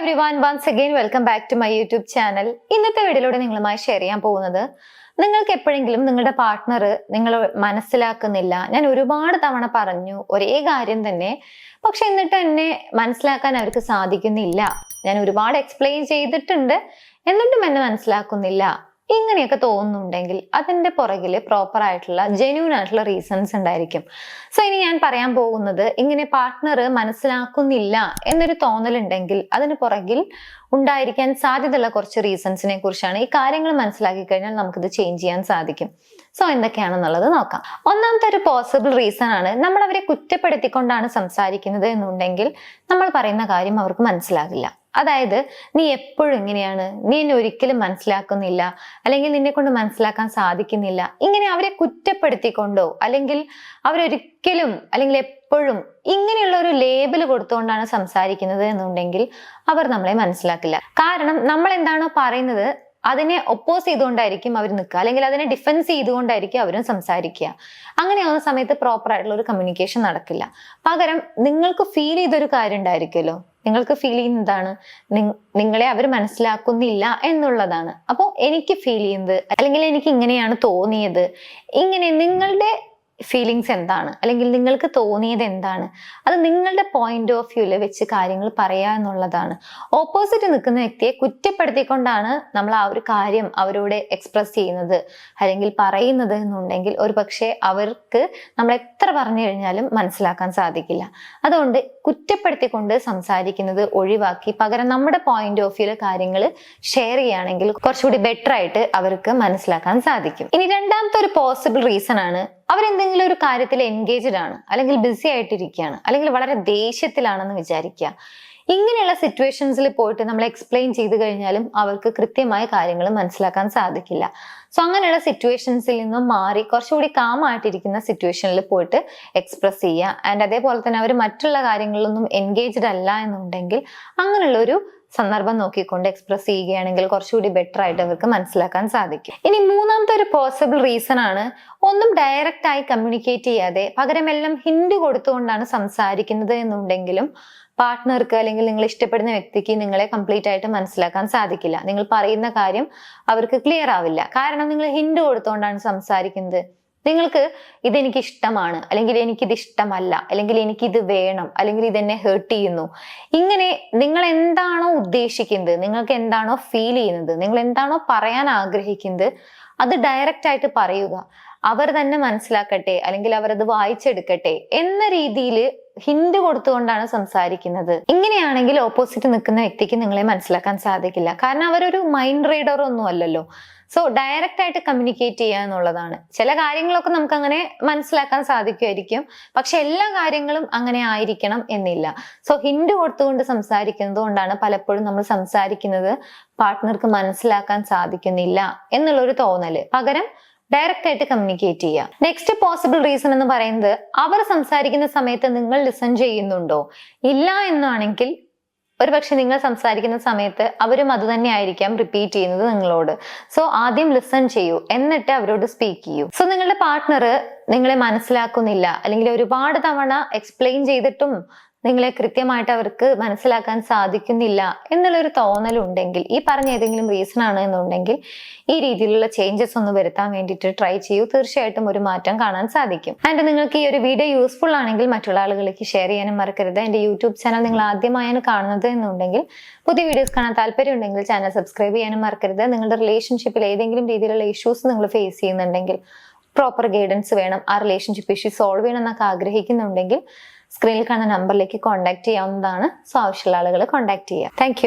everyone, once again welcome back to my YouTube channel. ഇന്നത്തെ വീഡിയോയിലൂടെ നിങ്ങളുമായി ഷെയർ ചെയ്യാൻ പോകുന്നത് നിങ്ങൾക്ക് എപ്പോഴെങ്കിലും നിങ്ങളുടെ പാർട്ട്ണർ നിങ്ങൾ മനസ്സിലാക്കുന്നില്ല, ഞാൻ ഒരുപാട് തവണ പറഞ്ഞു ഒരേ കാര്യം തന്നെ, പക്ഷെ എന്നിട്ട് എന്നെ മനസ്സിലാക്കാൻ അവർക്ക് സാധിക്കുന്നില്ല, ഞാൻ ഒരുപാട് എക്സ്പ്ലെയിൻ ചെയ്തിട്ടുണ്ട് എന്നിട്ടും എന്നെ മനസ്സിലാക്കുന്നില്ല, ഇങ്ങനെയൊക്കെ തോന്നുന്നുണ്ടെങ്കിൽ അതിന്റെ പുറകില് പ്രോപ്പർ ആയിട്ടുള്ള ജെന്യൂൻ ആയിട്ടുള്ള റീസൺസ് ഉണ്ടായിരിക്കും. സോ ഇനി ഞാൻ പറയാൻ പോകുന്നത്, ഇങ്ങനെ പാർട്ട്ണർ മനസ്സിലാക്കുന്നില്ല എന്നൊരു തോന്നലുണ്ടെങ്കിൽ അതിന് പുറകിൽ ഉണ്ടായിരിക്കാൻ സാധ്യതയുള്ള കുറച്ച് റീസൺസിനെ കുറിച്ചാണ്. ഈ കാര്യങ്ങൾ മനസ്സിലാക്കി കഴിഞ്ഞാൽ നമുക്കിത് ചേഞ്ച് ചെയ്യാൻ സാധിക്കും. സോ എന്തൊക്കെയാണെന്നുള്ളത് നോക്കാം. ഒന്നാമത്തെ ഒരു പോസിബിൾ റീസൺ ആണ്, നമ്മൾ അവരെ കുറ്റപ്പെടുത്തിക്കൊണ്ടാണ് സംസാരിക്കുന്നത് എന്നുണ്ടെങ്കിൽ നമ്മൾ പറയുന്ന കാര്യം അവർക്ക് മനസ്സിലാകില്ല. അതായത് നീ എപ്പോഴും ഇങ്ങനെയാണ്, നീ എന്നെ ഒരിക്കലും മനസ്സിലാക്കുന്നില്ല, അല്ലെങ്കിൽ നിന്നെ കൊണ്ട് മനസ്സിലാക്കാൻ സാധിക്കുന്നില്ല, ഇങ്ങനെ അവരെ കുറ്റപ്പെടുത്തിക്കൊണ്ടോ അല്ലെങ്കിൽ അവരൊരിക്കലും അല്ലെങ്കിൽ എപ്പോഴും ഇങ്ങനെയുള്ള ഒരു ലേബൽ കൊടുത്തുകൊണ്ടാണ് സംസാരിക്കുന്നത് എന്നുണ്ടെങ്കിൽ അവർ നമ്മളെ മനസ്സിലാക്കില്ല. കാരണം നമ്മൾ എന്താണോ പറയുന്നത് അതിനെ ഒപ്പോസ് ചെയ്തുകൊണ്ടായിരിക്കും അവർ നിൽക്കുക, അല്ലെങ്കിൽ അതിനെ ഡിഫെൻസ് ചെയ്തുകൊണ്ടായിരിക്കും അവരും സംസാരിക്കുക. അങ്ങനെയാവുന്ന സമയത്ത് പ്രോപ്പർ ആയിട്ടുള്ള ഒരു കമ്മ്യൂണിക്കേഷൻ നടക്കില്ല. പകരം നിങ്ങൾക്ക് ഫീൽ ചെയ്തൊരു കാര്യം ഉണ്ടായിരിക്കുമല്ലോ, നിങ്ങൾക്ക് ഫീൽ ചെയ്യുന്നതാണ് നിങ്ങളെ അവർ മനസ്സിലാക്കുന്നില്ല എന്നുള്ളതാണ്. അപ്പോൾ എനിക്ക് ഫീൽ ചെയ്യുന്നത് അല്ലെങ്കിൽ എനിക്ക് ഇങ്ങനെയാണ് തോന്നിയത്, ഇങ്ങനെ നിങ്ങളുടെ ഫീലിങ്സ് എന്താണ് അല്ലെങ്കിൽ നിങ്ങൾക്ക് തോന്നിയത് എന്താണ്, അത് നിങ്ങളുടെ പോയിന്റ് ഓഫ് വ്യൂല് വെച്ച് കാര്യങ്ങൾ പറയുക എന്നുള്ളതാണ്. ഓപ്പോസിറ്റ് നിൽക്കുന്ന വ്യക്തിയെ കുറ്റപ്പെടുത്തിക്കൊണ്ടാണ് നമ്മൾ ആ ഒരു കാര്യം അവരോട് എക്സ്പ്രസ് ചെയ്യുന്നത് അല്ലെങ്കിൽ പറയുന്നത് എന്നുണ്ടെങ്കിൽ ഒരു പക്ഷേ അവർക്ക് നമ്മൾ എത്ര പറഞ്ഞു കഴിഞ്ഞാലും മനസ്സിലാക്കാൻ സാധിക്കില്ല. അതുകൊണ്ട് കുറ്റപ്പെടുത്തിക്കൊണ്ട് സംസാരിക്കുന്നത് ഒഴിവാക്കി പകരം നമ്മുടെ പോയിന്റ് ഓഫ് വ്യൂല് കാര്യങ്ങൾ ഷെയർ ചെയ്യുകയാണെങ്കിൽ കുറച്ചുകൂടി ബെറ്റർ ആയിട്ട് അവർക്ക് മനസ്സിലാക്കാൻ സാധിക്കും. ഇനി രണ്ടാമത്തെ ഒരു പോസിബിൾ റീസൺ ആണ്, അവരെന്തെങ്കിലും ഒരു കാര്യത്തിൽ എൻഗേജ്ഡ് ആണ് അല്ലെങ്കിൽ ബിസി ആയിട്ടിരിക്കുകയാണ് അല്ലെങ്കിൽ വളരെ ദേഷ്യത്തിലാണെന്ന് വിചാരിക്കുക. ഇങ്ങനെയുള്ള സിറ്റുവേഷൻസിൽ പോയിട്ട് നമ്മൾ എക്സ്പ്ലെയിൻ ചെയ്ത് കഴിഞ്ഞാലും അവർക്ക് കൃത്യമായ കാര്യങ്ങൾ മനസ്സിലാക്കാൻ സാധിക്കില്ല. സോ അങ്ങനെയുള്ള സിറ്റുവേഷൻസിൽ നിന്നും മാറി കുറച്ചുകൂടി കാമായിട്ടിരിക്കുന്ന സിറ്റുവേഷനിൽ പോയിട്ട് എക്സ്പ്രസ് ചെയ്യുക. ആൻഡ് അതേപോലെ തന്നെ അവർ മറ്റുള്ള കാര്യങ്ങളിലൊന്നും എൻഗേജ്ഡ് അല്ല എന്നുണ്ടെങ്കിൽ അങ്ങനെയുള്ള ഒരു സന്ദർഭം നോക്കിക്കൊണ്ട് എക്സ്പ്രസ് ചെയ്യുകയാണെങ്കിൽ കുറച്ചുകൂടി ബെറ്റർ ആയിട്ട് അവർക്ക് മനസ്സിലാക്കാൻ സാധിക്കും. ഇനി മൂന്നാമത്തെ ഒരു പോസിബിൾ റീസൺ ആണ്, ഒന്നും ഡയറക്റ്റ് ആയി കമ്മ്യൂണിക്കേറ്റ് ചെയ്യാതെ പകരം എല്ലാം ഹിന്റ് കൊടുത്തുകൊണ്ടാണ് സംസാരിക്കുന്നത് എന്നുണ്ടെങ്കിലും പാർട്ട്ണർക്ക് അല്ലെങ്കിൽ നിങ്ങൾ ഇഷ്ടപ്പെടുന്ന വ്യക്തിക്ക് നിങ്ങളെ കംപ്ലീറ്റ് ആയിട്ട് മനസ്സിലാക്കാൻ സാധിക്കില്ല. നിങ്ങൾ പറയുന്ന കാര്യം അവർക്ക് ക്ലിയർ ആവില്ല. കാരണം നിങ്ങൾ ഹിന്റ് കൊടുത്തുകൊണ്ടാണ് സംസാരിക്കുന്നത്. നിങ്ങൾക്ക് ഇതെനിക്ക് ഇഷ്ടമാണ്, അല്ലെങ്കിൽ എനിക്കിത് ഇഷ്ടമല്ല, അല്ലെങ്കിൽ എനിക്കിത് വേണം, അല്ലെങ്കിൽ ഇതെന്നെ ഹേർട്ട് ചെയ്യുന്നു, ഇങ്ങനെ നിങ്ങൾ എന്താണോ ഉദ്ദേശിക്കുന്നത്, നിങ്ങൾക്ക് എന്താണോ ഫീൽ ചെയ്യുന്നത്, നിങ്ങൾ എന്താണോ പറയാൻ ആഗ്രഹിക്കുന്നത് അത് ഡയറക്റ്റ് ആയിട്ട് പറയുക. അവർ തന്നെ മനസ്സിലാക്കട്ടെ അല്ലെങ്കിൽ അവർ അത് വായിച്ചെടുക്കട്ടെ എന്ന രീതിയിൽ ഹിന്റ് കൊടുത്തുകൊണ്ടാണ് സംസാരിക്കുന്നത്. ഇങ്ങനെയാണെങ്കിൽ ഓപ്പോസിറ്റ് നിൽക്കുന്ന വ്യക്തിക്ക് നിങ്ങളെ മനസ്സിലാക്കാൻ സാധിക്കില്ല. കാരണം അവരൊരു മൈൻഡ് റീഡർ ഒന്നും അല്ലല്ലോ. സോ ഡയറക്റ്റ് ആയിട്ട് കമ്മ്യൂണിക്കേറ്റ് ചെയ്യുക എന്നുള്ളതാണ്. ചില കാര്യങ്ങളൊക്കെ നമുക്ക് അങ്ങനെ മനസ്സിലാക്കാൻ സാധിക്കുമായിരിക്കും, പക്ഷെ എല്ലാ കാര്യങ്ങളും അങ്ങനെ ആയിരിക്കണം എന്നില്ല. സോ ഹിന്റ് കൊടുത്തുകൊണ്ട് സംസാരിക്കുന്നത് കൊണ്ടാണ് പലപ്പോഴും നമ്മൾ സംസാരിക്കുന്നത് പാർട്ട്ണർക്ക് മനസ്സിലാക്കാൻ സാധിക്കുന്നില്ല എന്നുള്ളൊരു തോന്നല്. പകരം ഡയറക്റ്റ് ആയിട്ട് കമ്മ്യൂണിക്കേറ്റ് ചെയ്യുക. നെക്സ്റ്റ് പോസിബിൾ റീസൺ എന്ന് പറയുന്നത്, അവർ സംസാരിക്കുന്ന സമയത്ത് നിങ്ങൾ ലിസൺ ചെയ്യുന്നുണ്ടോ? ഇല്ല എന്നാണെങ്കിൽ ഒരുപക്ഷെ നിങ്ങൾ സംസാരിക്കുന്ന സമയത്ത് അവരും അത് തന്നെ ആയിരിക്കാം റിപ്പീറ്റ് ചെയ്യുന്നത് നിങ്ങളോട്. സോ ആദ്യം ലിസൺ ചെയ്യൂ, എന്നിട്ട് അവരോട് സ്പീക്ക് ചെയ്യൂ. സോ നിങ്ങളുടെ പാർട്ട്ണർ നിങ്ങളെ മനസ്സിലാക്കുന്നില്ല അല്ലെങ്കിൽ ഒരുപാട് തവണ എക്സ്പ്ലെയിൻ ചെയ്തിട്ടും നിങ്ങളെ കൃത്യമായിട്ട് അവർക്ക് മനസ്സിലാക്കാൻ സാധിക്കുന്നില്ല എന്നുള്ളൊരു തോന്നലുണ്ടെങ്കിൽ, ഈ പറഞ്ഞ ഏതെങ്കിലും റീസൺ ആണ് എന്നുണ്ടെങ്കിൽ ഈ രീതിയിലുള്ള ചേഞ്ചസ് ഒന്ന് വരുത്താൻ വേണ്ടിയിട്ട് ട്രൈ ചെയ്യൂ. തീർച്ചയായിട്ടും ഒരു മാറ്റം കാണാൻ സാധിക്കും. ആൻഡ് നിങ്ങൾക്ക് ഈ ഒരു വീഡിയോ യൂസ്ഫുൾ ആണെങ്കിൽ മറ്റുള്ള ആളുകളിലേക്ക് ഷെയർ ചെയ്യാനും മറക്കരുത്. എൻ്റെ യൂട്യൂബ് ചാനൽ നിങ്ങൾ ആദ്യമായാണ് കാണുന്നത് എന്നുണ്ടെങ്കിൽ, പുതിയ വീഡിയോസ് കാണാൻ താല്പര്യം ഉണ്ടെങ്കിൽ ചാനൽ സബ്സ്ക്രൈബ് ചെയ്യാനും മറക്കരുത്. നിങ്ങളുടെ റിലേഷൻഷിപ്പിൽ ഏതെങ്കിലും രീതിയിലുള്ള ഇഷ്യൂസ് നിങ്ങൾ ഫേസ് ചെയ്യുന്നുണ്ടെങ്കിൽ, പ്രോപ്പർ ഗൈഡൻസ് വേണം, ആ റിലേഷൻഷിപ്പ് ഇഷ്യൂ സോൾവ് ചെയ്യണം എന്നൊക്കെ ആഗ്രഹിക്കുന്നുണ്ടെങ്കിൽ സ്ക്രീനിൽ കാണുന്ന നമ്പറിലേക്ക് കോൺടാക്ട് ചെയ്യാവുന്നതാണ്. സോ ആവശ്യമുള്ള ആളുകൾ കോൺടാക്ട് ചെയ്യുക. താങ്ക്